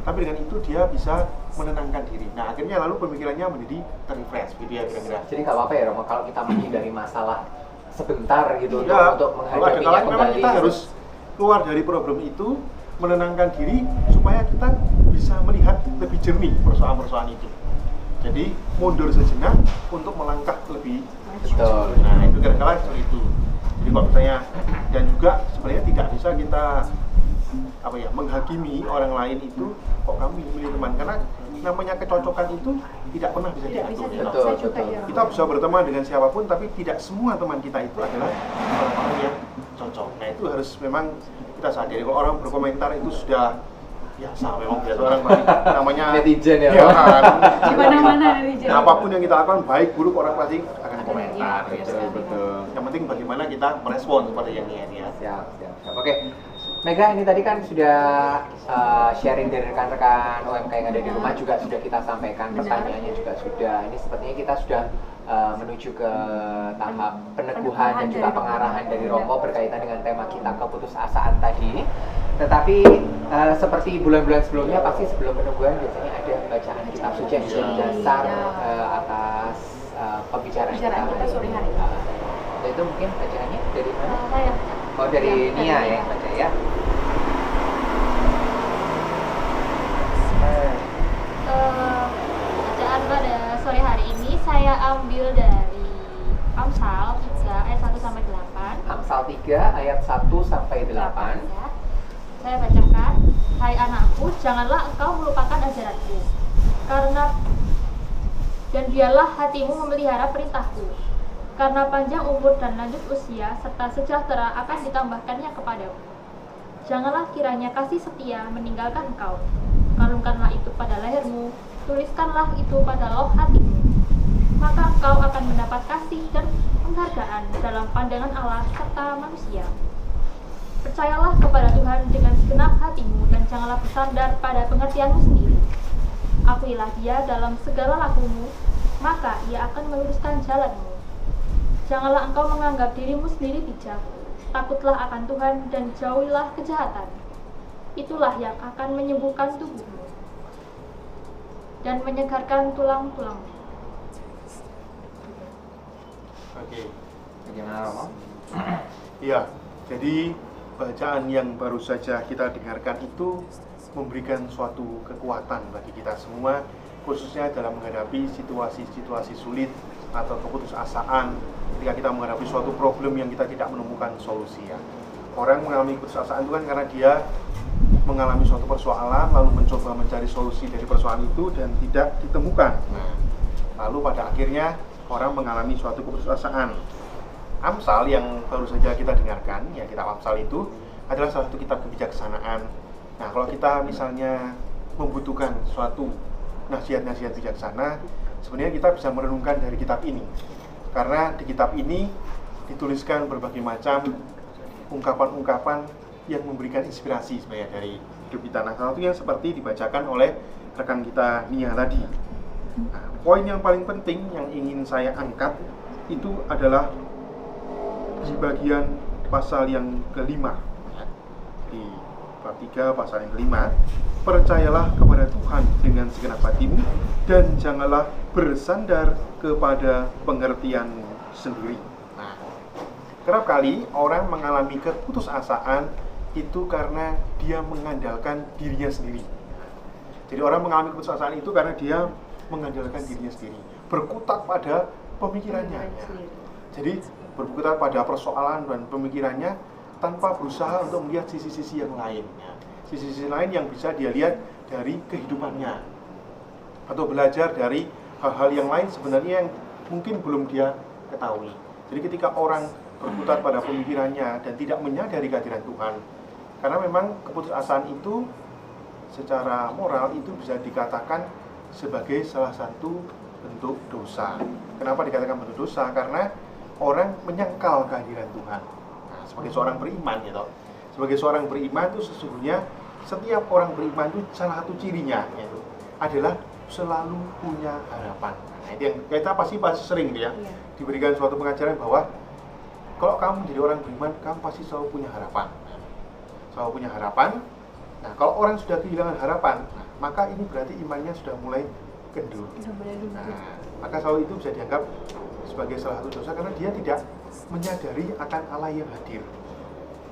Tapi dengan itu dia bisa menenangkan diri. Nah, akhirnya lalu pemikirannya menjadi terrefresh gitu ya kira-kira. Jadi nggak apa-apa ya Romo kalau kita menghindari masalah sebentar gitu Ya, untuk kalau ada menghadapinya kalanya memang kembali. kita harus keluar dari problem itu, menenangkan diri supaya kita bisa melihat lebih jernih persoalan-persoalan itu. Jadi mundur sejenak untuk melangkah lebih Betul. Nah, itu kadang-kadang seperti itu. Jadi kalau misalnya, dan juga sebenarnya tidak bisa kita menghakimi orang lain itu kok kamu milih teman, karena namanya kecocokan itu tidak pernah bisa Tidak bisa diatur. Betul, dipaksa juga betul. ya. Kita bisa berteman dengan siapapun, tapi tidak semua teman kita itu adalah orang-orang yang cocok. Nah, itu harus memang kita sadari. Kalau orang berkomentar itu sudah biasa, memang biasa orang namanya Netizen ya, Iya, Pak. kan. Di mana-mana netizen. Nah, apapun yang kita lakukan baik buruk orang pasti akan komentar. Iya, Gitu. betul, betul. Yang penting bagaimana kita merespon seperti yang ini ya. Siap. Oke. Mega, ini tadi kan sudah sharing dari rekan-rekan UMK yang ada di rumah, juga sudah kita sampaikan, pertanyaannya juga sudah. Ini sepertinya kita sudah menuju ke tahap peneguhan dan juga pengarahan dari Romo berkaitan dengan tema kita keputusasaan tadi. Tetapi seperti bulan-bulan sebelumnya, pasti sebelum peneguhan biasanya ada bacaan kitab suci yang menjadi dasar atas pembicaraan kita sore hari. Itu mungkin bacaannya dari mana? Saya Oh, dari Nia ya yang baca ya. Bacaan pada sore hari ini saya ambil dari Amsal 3 ayat 1 sampai 8. Amsal 3 ayat 1 sampai 8. Ya. Saya bacakan, hai anakku, janganlah engkau melupakan ajaranku, dan biarlah hatimu memelihara perintahku, karena panjang umur dan lanjut usia serta sejahtera akan ditambahkannya kepadamu. Janganlah kiranya kasih setia meninggalkan engkau, kalungkanlah itu pada lehermu, tuliskanlah itu pada loh hatimu, maka engkau akan mendapat kasih dan penghargaan dalam pandangan Allah serta manusia. Percayalah kepada Tuhan dengan segenap hatimu dan janganlah bersandar pada pengertianmu sendiri. Akuilah Dia dalam segala lakumu, maka Ia akan meluruskan jalanmu. Janganlah engkau menganggap dirimu sendiri bijak. Takutlah akan Tuhan dan jauhilah kejahatan. Itulah yang akan menyembuhkan tubuhmu dan menyegarkan tulang-tulangmu. Oke. Bagaimana Romo? Iya, jadi bacaan yang baru saja kita dengarkan itu memberikan suatu kekuatan bagi kita semua, khususnya dalam menghadapi situasi-situasi sulit atau keputusasaan ketika kita menghadapi suatu problem yang kita tidak menemukan solusi ya. Orang mengalami keputusasaan itu kan karena dia mengalami suatu persoalan lalu mencoba mencari solusi dari persoalan itu dan tidak ditemukan. Lalu pada akhirnya orang mengalami suatu keputusasaan. Amsal yang baru saja kita dengarkan, ya kitab Amsal itu adalah salah satu kitab kebijaksanaan. Nah, kalau kita misalnya membutuhkan suatu nasihat-nasihat bijaksana, sebenarnya kita bisa merenungkan dari kitab ini. Karena di kitab ini dituliskan berbagai macam ungkapan-ungkapan yang memberikan inspirasi sebenarnya dari hidup kita. Nah, salah satunya seperti dibacakan oleh rekan kita Nia tadi. Nah, poin yang paling penting yang ingin saya angkat itu adalah di bagian pasal yang kelima, di bab 3 pasal yang kelima, percayalah kepada Tuhan dengan segenap hatimu dan janganlah bersandar kepada pengertianmu sendiri. Nah, kerap kali orang mengalami keputusasaan itu karena dia mengandalkan dirinya sendiri. Jadi orang mengalami keputusasaan itu karena dia mengandalkan dirinya sendiri, berkutat pada pemikirannya. Jadi berkutat pada persoalan dan pemikirannya tanpa berusaha untuk melihat sisi-sisi yang lain. Sisi-sisi lain yang bisa dia lihat dari kehidupannya atau belajar dari hal-hal yang lain sebenarnya yang mungkin belum dia ketahui. Jadi ketika orang berkutat pada pemikirannya dan tidak menyadari kehadiran Tuhan, karena memang keputusasaan itu secara moral itu bisa dikatakan sebagai salah satu bentuk dosa. Kenapa dikatakan bentuk dosa? Karena orang menyangkal kehadiran Tuhan. Nah, sebagai seorang beriman gitu. Sebagai seorang beriman itu sesungguhnya setiap orang beriman itu salah satu cirinya yaitu adalah selalu punya harapan. Nah, itu yang kita pasti sering ya diberikan suatu pengajaran bahwa kalau kamu menjadi orang beriman, kamu pasti selalu punya harapan. Selalu punya harapan. Nah, kalau orang sudah kehilangan harapan, maka ini berarti imannya sudah mulai kendur. Nah, maka selalu itu bisa dianggap sebagai salah satu dosa karena dia tidak menyadari akan Allah yang hadir.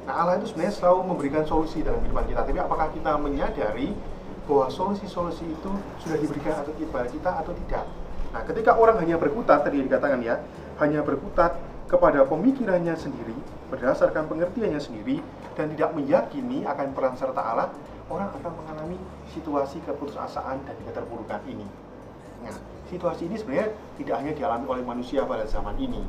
Nah, Allah itu sebenarnya selalu memberikan solusi dalam kehidupan kita. Tapi apakah kita menyadari bahwa solusi-solusi itu sudah diberikan kepada kita atau tidak? Nah, ketika orang hanya berkutat, tadi dikatakan ya, hanya berkutat kepada pemikirannya sendiri, berdasarkan pengertiannya sendiri, dan tidak meyakini akan peran serta Allah, orang akan mengalami situasi keputusasaan dan keterpurukan ini. Nah, situasi ini sebenarnya tidak hanya dialami oleh manusia pada zaman ini.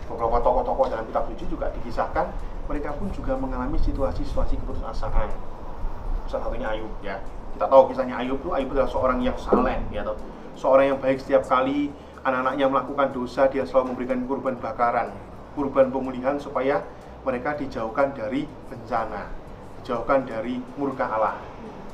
Beberapa tokoh-tokoh dalam kitab suci juga dikisahkan, mereka pun juga mengalami situasi-situasi keputusasaan. Salah satunya Ayub ya. Kita tahu kisahnya Ayub adalah seorang yang saleh ya, seorang yang baik. Setiap kali anak-anaknya melakukan dosa, dia selalu memberikan kurban bakaran, kurban pemulihan supaya mereka dijauhkan dari bencana. dijauhkan dari murka Allah.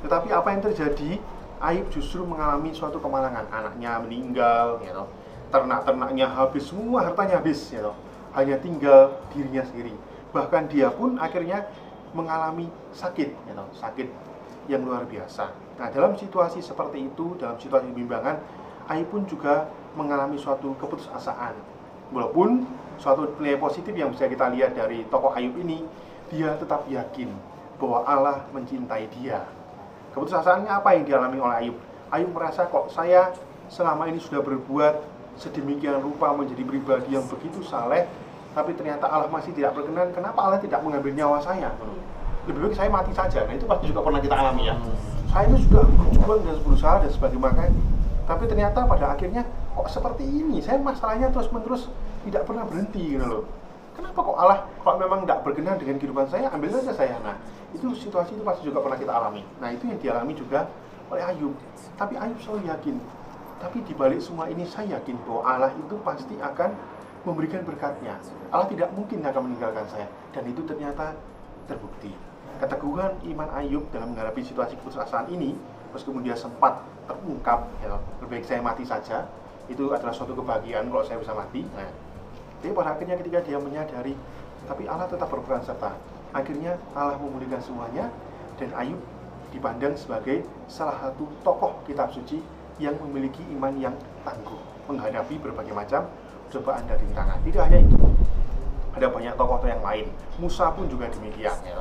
Tetapi apa yang terjadi? Ayub justru mengalami suatu kemalangan. Anaknya meninggal, you know. Ternak-ternaknya habis, semua hartanya habis, you know. Hanya tinggal dirinya sendiri. Bahkan dia pun akhirnya mengalami sakit, you know, sakit yang luar biasa. Nah, dalam situasi seperti itu, dalam situasi kebimbangan, Ayub pun juga mengalami suatu keputusasaan. Walaupun suatu nilai positif yang bisa kita lihat dari tokoh Ayub ini, dia tetap yakin bahwa Allah mencintai dia. Keputusasaannya apa yang dialami oleh Ayub? Ayub merasa kok saya selama ini sudah berbuat sedemikian rupa menjadi pribadi yang begitu saleh, tapi ternyata Allah masih tidak berkenan. Kenapa Allah tidak mengambil nyawa saya? Lebih baik saya mati saja. Nah, itu pasti juga pernah kita alami ya. Saya ini sudah berjuang dan berusaha dan sebagainya, tapi ternyata pada akhirnya kok seperti ini. Saya masalahnya terus-menerus tidak pernah berhenti gitu loh. Kenapa kok Allah kalau memang tidak berkenan dengan kehidupan saya, ambil saja saya. Nah, itu situasi itu pasti juga pernah kita alami. Nah, itu yang dialami juga oleh Ayub. Tapi Ayub selalu yakin. Tapi di balik semua ini saya yakin bahwa Allah itu pasti akan memberikan berkatnya. Allah tidak mungkin akan meninggalkan saya. Dan itu ternyata terbukti. Keteguhan iman Ayub dalam menghadapi situasi keputusasaan ini, meskipun dia sempat terungkap, ya, lebih baik saya mati saja, itu adalah suatu kebahagiaan kalau saya bisa mati. Nah, tapi pada akhirnya ketika dia menyadari, tapi Allah tetap berperan serta. Akhirnya Allah memulihkan semuanya, dan Ayub dipandang sebagai salah satu tokoh kitab suci yang memiliki iman yang tangguh menghadapi berbagai macam cobaan dan rintangan. Tidak hanya itu, ada banyak tokoh yang lain. Musa pun juga demikian, ya.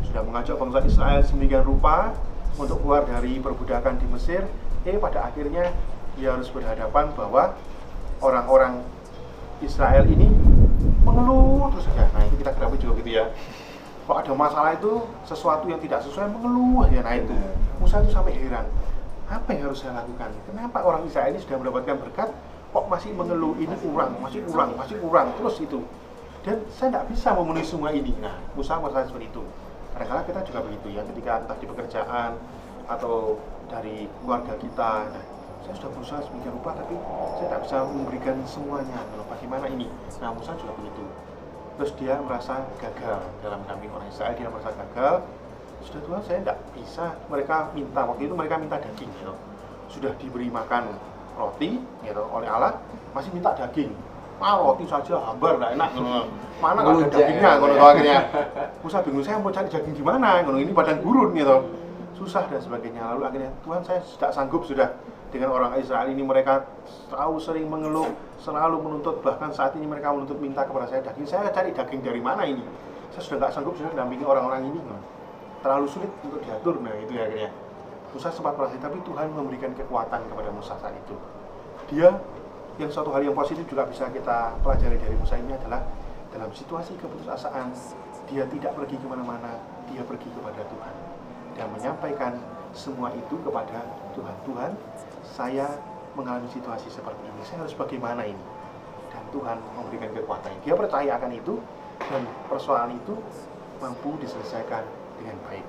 Sudah mengajak bangsa Israel sedemikian rupa untuk keluar dari perbudakan di Mesir. Pada akhirnya dia harus berhadapan bahwa orang-orang Israel ini mengeluh terus saja. Nah, itu kita ketahui juga gitu ya. Kalau ada masalah itu sesuatu yang tidak sesuai mengeluh ya. Nah, itu Musa itu sampai heran. Apa yang harus saya lakukan? Kenapa orang Israel ini sudah mendapatkan berkat kok masih mengeluh, ini kurang, masih kurang terus itu. Dan saya tidak bisa memenuhi semua ini. Nah, Musa merasa seperti itu. Kadang-kadang kita juga begitu ya, ketika entah di pekerjaan atau dari keluarga kita. Nah, saya sudah berusaha sedemikian rupa, tapi saya tidak bisa memberikan semuanya. Bagaimana ini? Nah, Musa juga begitu. Terus dia merasa gagal dalam mendampingi orang Israel. Dia merasa gagal. Sudah Tuhan, saya tidak bisa. Mereka minta, waktu itu mereka minta daging, gitu. Sudah diberi makan roti, gitu, oleh Allah, masih minta daging. Roti saja hambar, tidak enak. Mana nggak ada dagingnya? Akhirnya Musa bingung, saya mau cari daging di mana? Ini badan gurun, gitu. Susah dan sebagainya. Lalu akhirnya Tuhan, saya tidak sanggup sudah dengan orang Israel ini. Mereka selalu sering mengeluh, selalu menuntut, bahkan saat ini mereka menuntut minta kepada saya daging. Saya cari daging dari mana ini? Saya sudah nggak sanggup sudah mendampingi orang-orang ini. Terlalu sulit untuk diatur. Nah, itu ya akhirnya Musa sempat merasa, tapi Tuhan memberikan kekuatan kepada Musa saat itu. Dia, yang suatu hal yang positif juga bisa kita pelajari dari Musa ini adalah dalam situasi keputusasaan, dia tidak pergi kemana-mana, dia pergi kepada Tuhan dan menyampaikan semua itu kepada Tuhan. Tuhan, saya mengalami situasi seperti ini, saya harus bagaimana ini? Dan Tuhan memberikan kekuatan. Dia percaya akan itu, dan persoalan itu mampu diselesaikan dengan baik.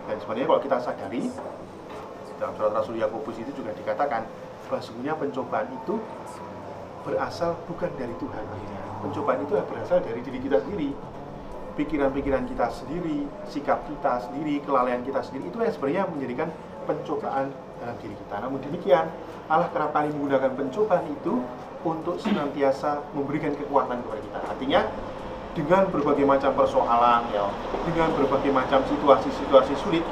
Dan sebenarnya kalau kita sadari, dalam surat Rasul Yakobus itu juga dikatakan bahwa sebenarnya pencobaan itu berasal bukan dari Tuhan. Pencobaan itu berasal dari diri kita sendiri, pikiran-pikiran kita sendiri, sikap kita sendiri, kelalaian kita sendiri. Itu yang sebenarnya menjadikan pencobaan dalam diri kita. Namun demikian, Allah kerap kali menggunakan pencobaan itu untuk senantiasa memberikan kekuatan kepada kita. Artinya, dengan berbagai macam persoalan, ya, dengan berbagai macam situasi-situasi sulit,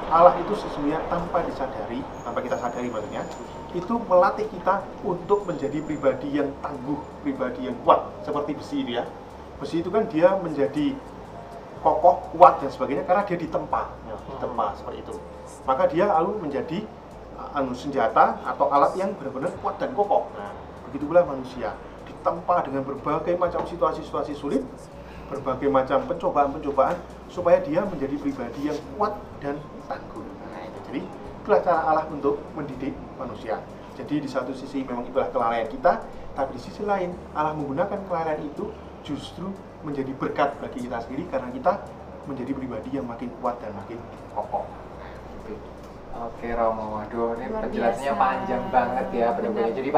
Allah itu sesungguhnya tanpa disadari, tanpa kita sadari maksudnya, itu melatih kita untuk menjadi pribadi yang tangguh, pribadi yang kuat, seperti besi itu ya. Besi itu kan dia menjadi kokoh, kuat dan sebagainya karena dia ditempa, ya, ditempa seperti itu. Maka dia lalu menjadi senjata atau alat yang benar-benar kuat dan kokoh. Nah, begitu pula manusia ditempa dengan berbagai macam situasi-situasi sulit, berbagai macam pencobaan-pencobaan supaya dia menjadi pribadi yang kuat dan tangguh. Nah, itu jadi itulah cara Allah untuk mendidik manusia. Jadi di satu sisi memang itulah kelalaian kita, tapi di sisi lain Allah menggunakan kelalaian itu justru menjadi berkat bagi kita sendiri karena kita menjadi pribadi yang makin kuat dan makin kokoh. Oke Romo, waduh ini Luar penjelasannya biasa. panjang banget ya benar-benar. Jadi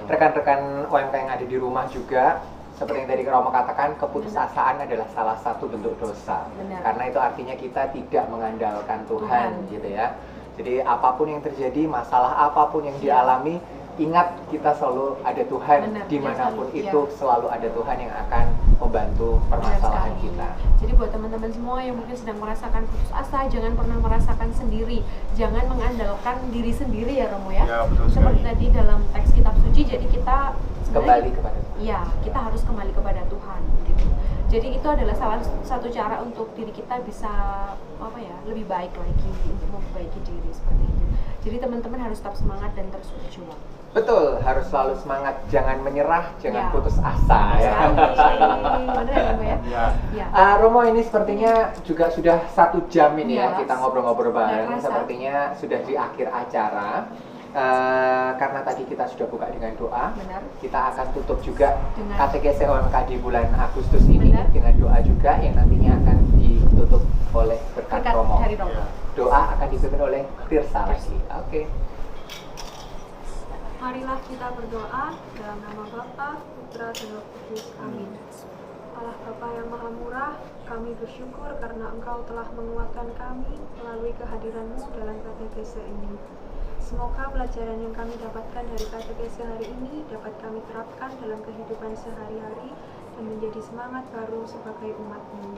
rekan-rekan UMK yang ada di rumah juga seperti yang tadi Romo katakan, keputusasaan adalah salah satu bentuk dosa. Benar. Karena itu artinya kita tidak mengandalkan Tuhan, gitu ya. Jadi apapun yang terjadi, masalah apapun yang dialami, ingat kita selalu ada Tuhan. Benar, Dimanapun ya, itu selalu ada Tuhan yang akan membantu permasalahan sekali. kita. Jadi buat teman-teman semua yang mungkin sedang merasakan putus asa, jangan pernah merasakan sendiri, jangan mengandalkan diri sendiri ya Romo ya. Ya, betul Seperti sekali. tadi dalam teks kitab suci, jadi kita Kembali kepada Tuhan. Iya, kita harus kembali kepada Tuhan gitu. Jadi itu adalah salah satu cara untuk diri kita bisa lebih baik lagi untuk memperbaiki diri seperti itu. Jadi teman-teman harus tetap semangat dan terus berjuang. Betul, harus selalu semangat, jangan menyerah, jangan Ya. putus asa ya. Benar ya Romo ya? Ya. Iya. Romo, ini sepertinya juga sudah 1 jam ini ya Yes. kita ngobrol-ngobrol bareng. Nggak kerasa. Sepertinya sudah di akhir acara. Karena tadi kita sudah buka dengan doa, Benar. kita akan tutup juga Dengan- KTGS OMK di bulan Agustus ini Benar. dengan doa juga yang nantinya akan ditutup oleh berkat Berkat Romo. dari Romo. Doa akan dipimpin oleh Tirsa lagi. Oke. Marilah kita berdoa dalam nama Bapa, Putra, dan Roh Kudus. Amin. Allah Bapa yang Maha Murah, kami bersyukur karena Engkau telah menguatkan kami melalui kehadiran-Mu dalam KTGS ini. Semoga pelajaran yang kami dapatkan dari KTGS hari ini dapat kami terapkan dalam kehidupan sehari-hari dan menjadi semangat baru sebagai umat-Mu.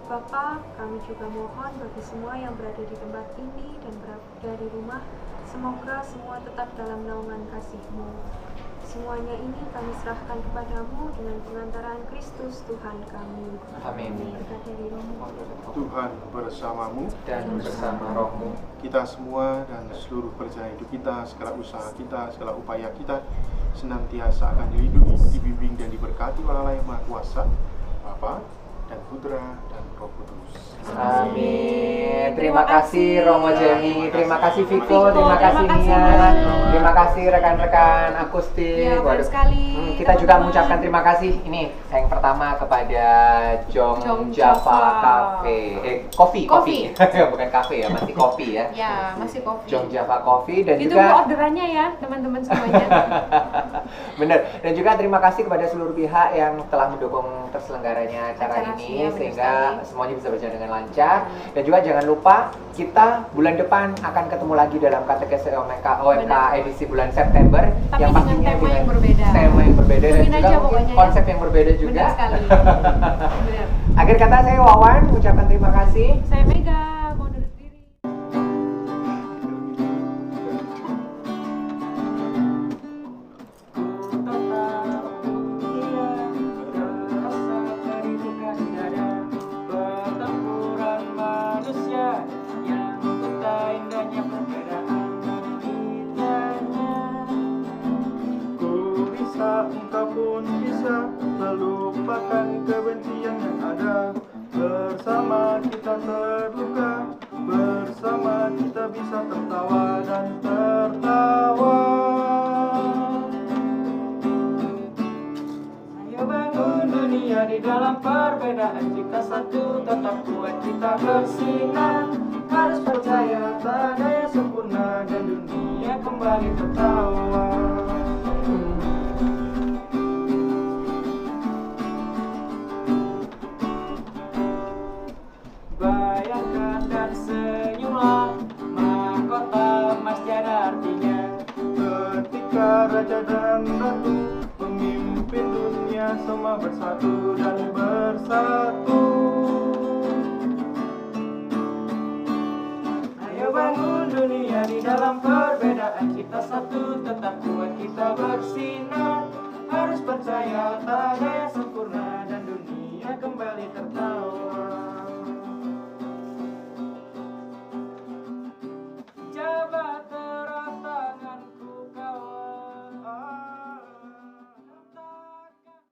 Bapa, kami juga mohon bagi semua yang berada di tempat ini dan berada di rumah, semoga semua tetap dalam naungan kasih-Mu. Semuanya ini kami serahkan kepadamu dengan pengantaran Kristus Tuhan kami. Amin. Berkat dari Romo. Tuhan bersamamu, Dan bersama Rohmu. kita semua dan seluruh perjalanan hidup kita, segala usaha kita, segala upaya kita senantiasa akan dilindungi, dibimbing dan diberkati oleh Allah yang Maha Kuasa, Bapa dan Putra dan Roh Kudus. Amin. Terima kasih Romo Jemi, terima kasih Viko, Viko, terima kasih terima kasih, Nia, Mbak. terima kasih rekan-rekan akustik. Ya, benar Waduh. sekali, Kita juga teman-teman. mengucapkan terima kasih ini yang pertama kepada Jong Jong Java Java. Cafe, kopi, Kopi. bukan kafe ya, masih kopi ya. Ya, masih kopi. Jong Java Coffee dan Ditunggu juga orderannya ya teman-teman semuanya. bener, dan juga terima kasih kepada seluruh pihak yang telah mendukung terselenggaranya acara Acara ini siap, benar sehingga sekali. semuanya bisa berjalan dengan lancar. Dan juga jangan lupa kita bulan depan akan ketemu lagi dalam KTGS OMK Benar. edisi bulan September Tapi yang dengan pastinya tema yang berbeda. tema yang berbeda dan Tungguin juga aja mungkin pokoknya ya. konsep yang berbeda juga. Benar sekali. Benar. Akhir kata saya Wawan mengucapkan terima kasih. Saya Mega, mau duduk diri. Pertempuran manusia yang betah indahnya perbedaan kitanya. Ku bisa, engkau pun bisa melupakan kebencian yang ada. Bersama kita terluka, bersama kita bisa tertawa dan tertawa. Ayo bangun dunia di dalam perbedaan, kita satu tetap kuat, kita bersinar. Harus percaya tak ada yang sempurna dan dunia kembali tertawa. Bayangkan dan senyumlah, mahkota emas tiada artinya. Ketika raja dan ratu memimpin dunia, semua bersatu dan bersatu. Ayo bangun dunia di dalam perbedaan, kita satu tetap kuat, kita bersinar. Harus percaya tak ada yang